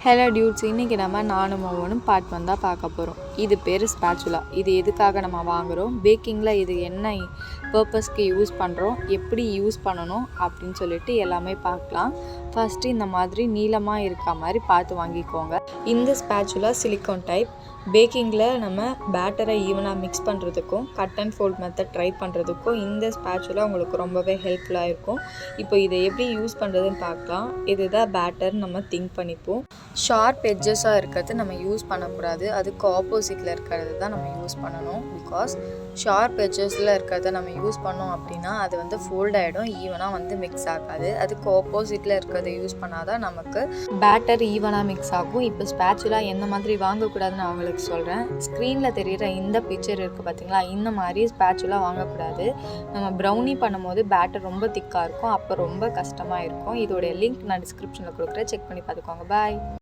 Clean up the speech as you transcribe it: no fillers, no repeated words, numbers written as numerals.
Hello dudes, இன்றைக்கி நம்ம நானும் ஒவ்வொன்றும் பார்ட் 1 தான் பார்க்க போகிறோம். இது பேர் ஸ்பேச்சுலா. இது எதுக்காக நம்ம வாங்குகிறோம், பேக்கிங்கில் இது என்ன பர்பஸ்க்கு யூஸ் பண்ணுறோம், எப்படி யூஸ் பண்ணணும் அப்படின்னு சொல்லிட்டு எல்லாமே பார்க்கலாம். ஃபஸ்ட்டு இந்த மாதிரி நீளமாக இருக்க மாதிரி பார்த்து வாங்கிக்கோங்க. இந்த ஸ்பேச்சுலா சிலிக்கான் டைப். பேக்கிங்கில் நம்ம பேட்டரை ஈவனாக மிக்ஸ் பண்ணுறதுக்கும் cut and fold method try பண்ணுறதுக்கும் இந்த ஸ்பேச்சுலா உங்களுக்கு ரொம்பவே ஹெல்ப்ஃபுல்லாக இருக்கும். இப்போ இதை எப்படி யூஸ் பண்ணுறதுன்னு பார்க்கலாம். இதுதான் பேட்டர் நம்ம திங்க் பண்ணிப்போம். ஷார்ப் எட்ஜஸாக இருக்கிறது நம்ம யூஸ் பண்ணக்கூடாது, அதுக்கு ஆப்போசிட்டில் இருக்கிறது தான் நம்ம யூஸ் பண்ணணும். பிகாஸ் ஷார்ப் எட்ஜஸில் இருக்கிறத நம்ம யூஸ் பண்ணோம் அப்படின்னா அது வந்து ஃபோல்ட் ஆகிடும், ஈவனாக வந்து மிக்ஸ் ஆகாது. அதுக்கு ஆப்போசிட்டில் இருக்கிறத யூஸ் பண்ணால் தான் நமக்கு பேட்டர் ஈவனாக மிக்ஸ் ஆகும். இப்போ ஸ்பேச்சுலா எந்த மாதிரி வாங்கக்கூடாதுன்னு அவங்களுக்கு சொல்கிறேன். ஸ்க்ரீனில் தெரிகிற இந்த பிக்சர் இருக்குது பார்த்தீங்களா, இந்த மாதிரி ஸ்பேச்சுலா வாங்கக்கூடாது. நம்ம ப்ரௌனி பண்ணும்போது பேட்டர் ரொம்ப திக்காக இருக்கும், அப்போ ரொம்ப கஷ்டமாக இருக்கும். இதோடைய லிங்க் நான் டிஸ்கிரிப்ஷனில் கொடுக்குறேன், செக் பண்ணி பார்த்துக்கோங்க. பாய்.